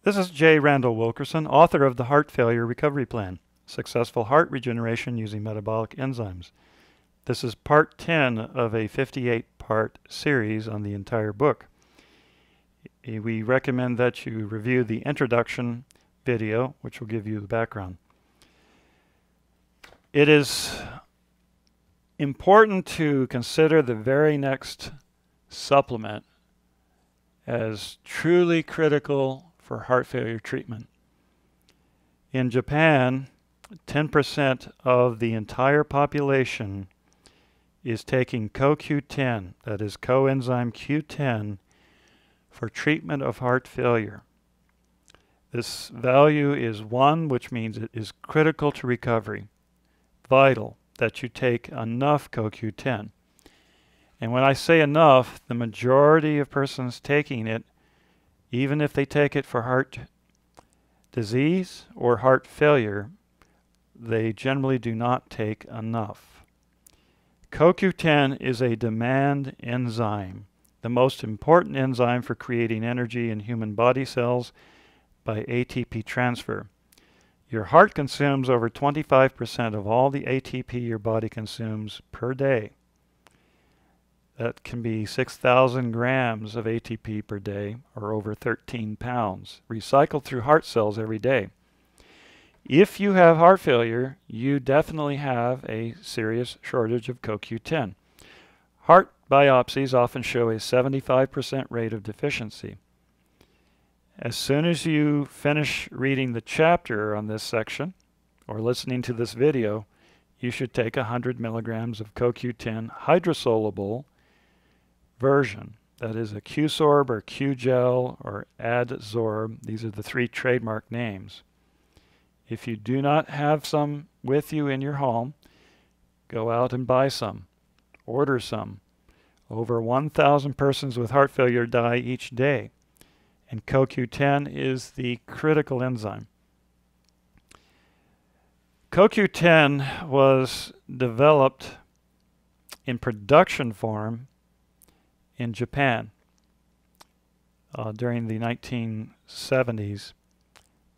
This is J. Randall Wilkerson, author of the Heart Failure Recovery Plan, Successful Heart Regeneration Using Metabolic Enzymes. This is part 10 of a 58-part series on the entire book. We recommend that you review the introduction video, which will give you the background. It is important to consider the very next supplement as truly critical for heart failure treatment. In Japan, 10% of the entire population is taking CoQ10, that is Coenzyme Q10, for treatment of heart failure. This value is 1, which means it is critical to recovery, vital that you take enough CoQ10. And when I say enough, the majority of persons taking it, even if they take it for heart disease or heart failure, they generally do not take enough. CoQ10 is a demand enzyme, the most important enzyme for creating energy in human body cells by ATP transfer. Your heart consumes over 25% of all the ATP your body consumes per day. That can be 6,000 grams of ATP per day, or over 13 pounds, recycled through heart cells every day. If you have heart failure, you definitely have a serious shortage of CoQ10. Heart biopsies often show a 75% rate of deficiency. As soon as you finish reading the chapter on this section, or listening to this video, you should take 100 milligrams of CoQ10 hydrosoluble version. That is a Q-Sorb or Q-Gel or Adsorb. These are the 3 trademark names. If you do not have some with you in your home, go out and buy some. Order some. Over 1,000 persons with heart failure die each day, and CoQ10 is the critical enzyme. CoQ10 was developed in production form in Japan during the 1970s.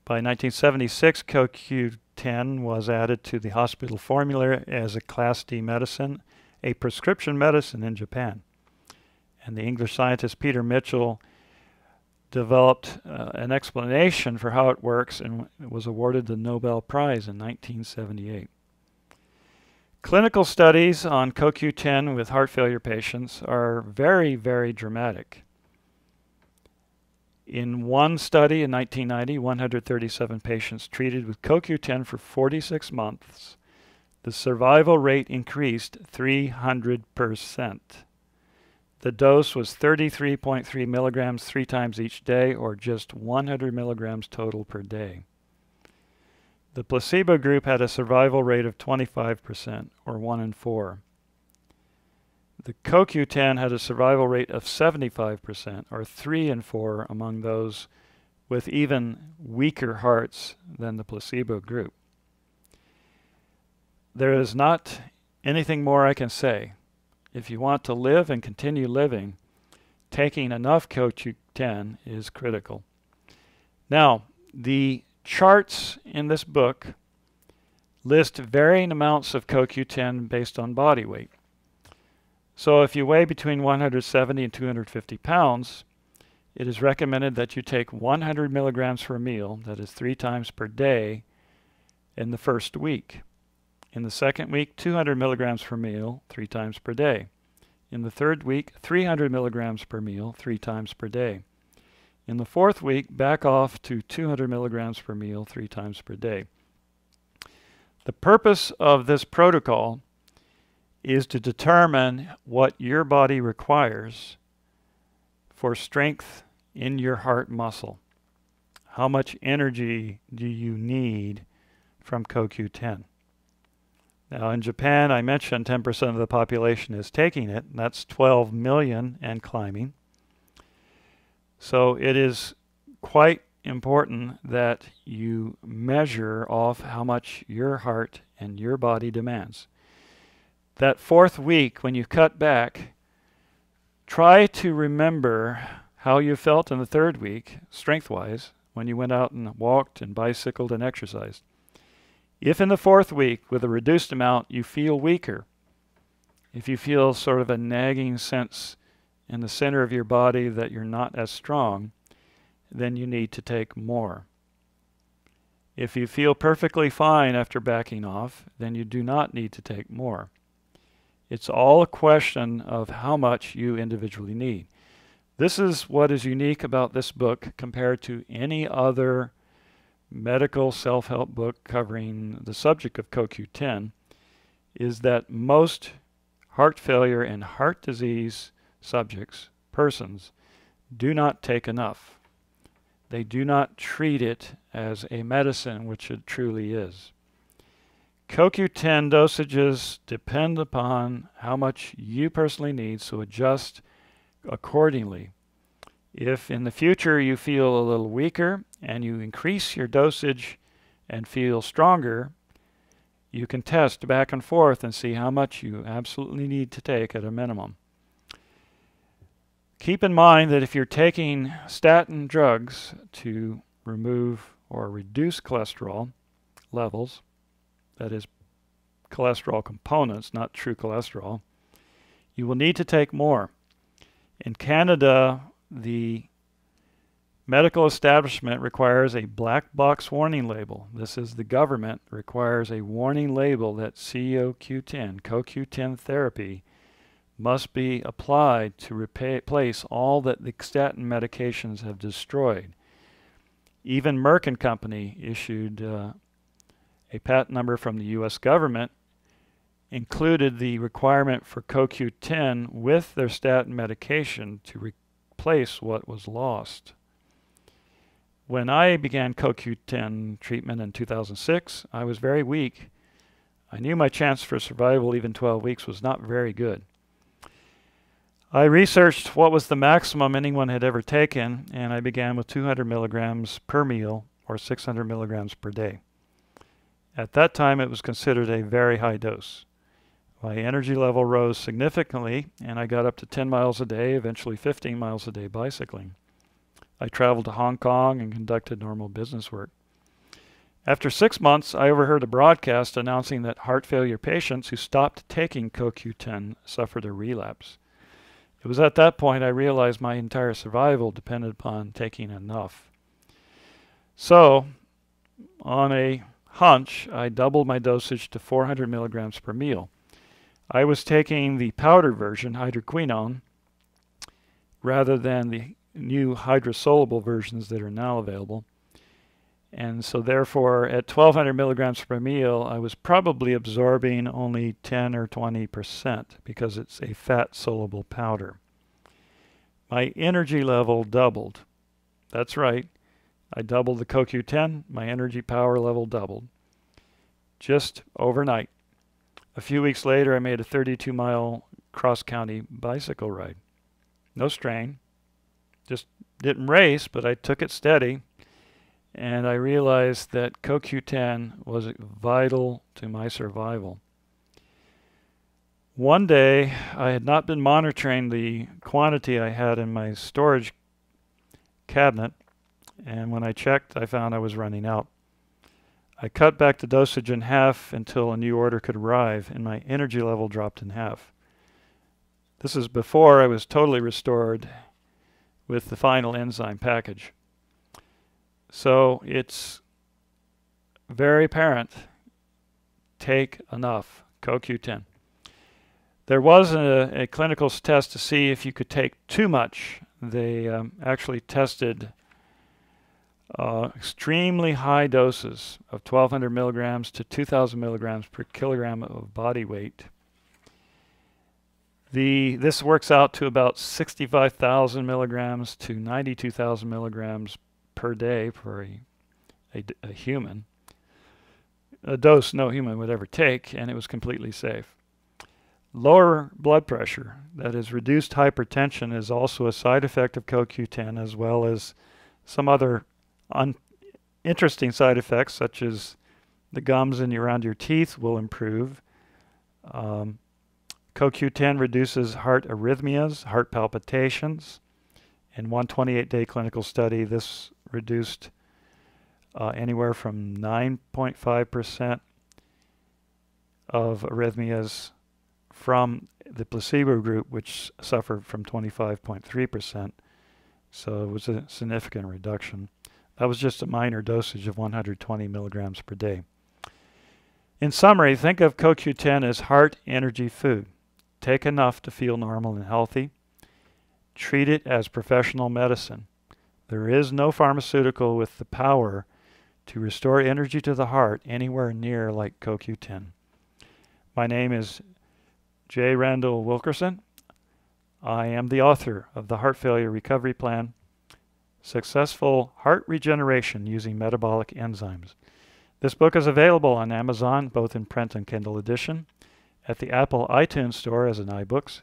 By 1976, CoQ10 was added to the hospital formulary as a Class D medicine, a prescription medicine in Japan. And the English scientist Peter Mitchell developed an explanation for how it works and was awarded the Nobel Prize in 1978. Clinical studies on CoQ10 with heart failure patients are very, very dramatic. In one study in 1990, 137 patients treated with CoQ10 for 46 months, the survival rate increased 300%. The dose was 33.3 milligrams 3 times each day, or just 100 milligrams total per day. The placebo group had a survival rate of 25%, or 1 in 4. The CoQ10 had a survival rate of 75%, or 3 in 4 among those with even weaker hearts than the placebo group. There is not anything more I can say. If you want to live and continue living, taking enough CoQ10 is critical. Now, the charts in this book list varying amounts of CoQ10 based on body weight. So if you weigh between 170 and 250 pounds, it is recommended that you take 100 milligrams for a meal, that is 3 times per day, in the first week. In the second week, 200 milligrams per meal, 3 times per day. In the third week, 300 milligrams per meal, 3 times per day. In the fourth week, back off to 200 milligrams per meal, 3 times per day. The purpose of this protocol is to determine what your body requires for strength in your heart muscle. How much energy do you need from CoQ10? Now in Japan, I mentioned 10% of the population is taking it. That's 12 million and climbing. So it is quite important that you measure off how much your heart and your body demands. That fourth week, when you cut back, try to remember how you felt in the third week, strength-wise, when you went out and walked and bicycled and exercised. If in the 4th week, with a reduced amount, you feel weaker, if you feel sort of a nagging sense in the center of your body that you're not as strong, then you need to take more. If you feel perfectly fine after backing off, then you do not need to take more. It's all a question of how much you individually need. This is what is unique about this book compared to any other medical self-help book covering the subject of CoQ10, is that most heart failure and heart disease subjects, persons, do not take enough. They do not treat it as a medicine, which it truly is. CoQ10 dosages depend upon how much you personally need, so adjust accordingly. If in the future you feel a little weaker and you increase your dosage and feel stronger, you can test back and forth and see how much you absolutely need to take at a minimum. Keep in mind that if you're taking statin drugs to remove or reduce cholesterol levels, that is cholesterol components, not true cholesterol, you will need to take more. In Canada, the medical establishment requires a black box warning label. This is the government requires a warning label that CoQ10 therapy must be applied to replace all that the statin medications have destroyed. Even Merck & Company issued a patent number from the U.S. government, included the requirement for CoQ10 with their statin medication to replace what was lost. When I began CoQ10 treatment in 2006, I was very weak. I knew my chance for survival, even 12 weeks, was not very good. I researched what was the maximum anyone had ever taken, and I began with 200 milligrams per meal, or 600 milligrams per day. At that time, it was considered a very high dose. My energy level rose significantly, and I got up to 10 miles a day, eventually 15 miles a day bicycling. I traveled to Hong Kong and conducted normal business work. After 6 months, I overheard a broadcast announcing that heart failure patients who stopped taking CoQ10 suffered a relapse. It was at that point I realized my entire survival depended upon taking enough. So, on a hunch, I doubled my dosage to 400 milligrams per meal. I was taking the powder version, hydroquinone, rather than the new hydrosoluble versions that are now available. And so therefore, at 1,200 milligrams per meal, I was probably absorbing only 10 or 20% because it's a fat-soluble powder. My energy level doubled. That's right. I doubled the CoQ10. My energy power level doubled. Just overnight. A few weeks later, I made a 32-mile cross-county bicycle ride. No strain. Just didn't race, but I took it steady. And I realized that CoQ10 was vital to my survival. One day, I had not been monitoring the quantity I had in my storage cabinet, and when I checked, I found I was running out. I cut back the dosage in half until a new order could arrive, and my energy level dropped in half. This is before I was totally restored with the final enzyme package. So it's very apparent, take enough CoQ10. There was a clinical test to see if you could take too much. They actually tested extremely high doses of 1,200 milligrams to 2,000 milligrams per kilogram of body weight. This works out to about 65,000 milligrams to 92,000 milligrams per day for a human. A dose no human would ever take, and it was completely safe. Lower blood pressure, that is reduced hypertension, is also a side effect of CoQ10, as well as some other interesting side effects, such as the gums around your teeth will improve. CoQ10 reduces heart arrhythmias, heart palpitations. In one 28-day clinical study, this reduced anywhere from 9.5% of arrhythmias from the placebo group, which suffered from 25.3%. So it was a significant reduction. That was just a minor dosage of 120 milligrams per day. In summary, think of CoQ10 as heart energy food. Take enough to feel normal and healthy. Treat it as professional medicine. There is no pharmaceutical with the power to restore energy to the heart anywhere near like CoQ10. My name is J. Randall Wilkerson. I am the author of the Heart Failure Recovery Plan, Successful Heart Regeneration Using Metabolic Enzymes. This book is available on Amazon, both in print and Kindle edition, at the Apple iTunes Store as an iBooks,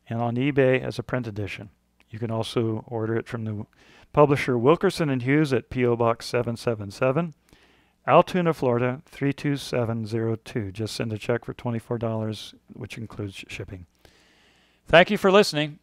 and on eBay as a print edition. You can also order it from the publisher Wilkerson & Hughes at P.O. Box 777, Altoona, Florida 32702. Just send a check for $24, which includes shipping. Thank you for listening.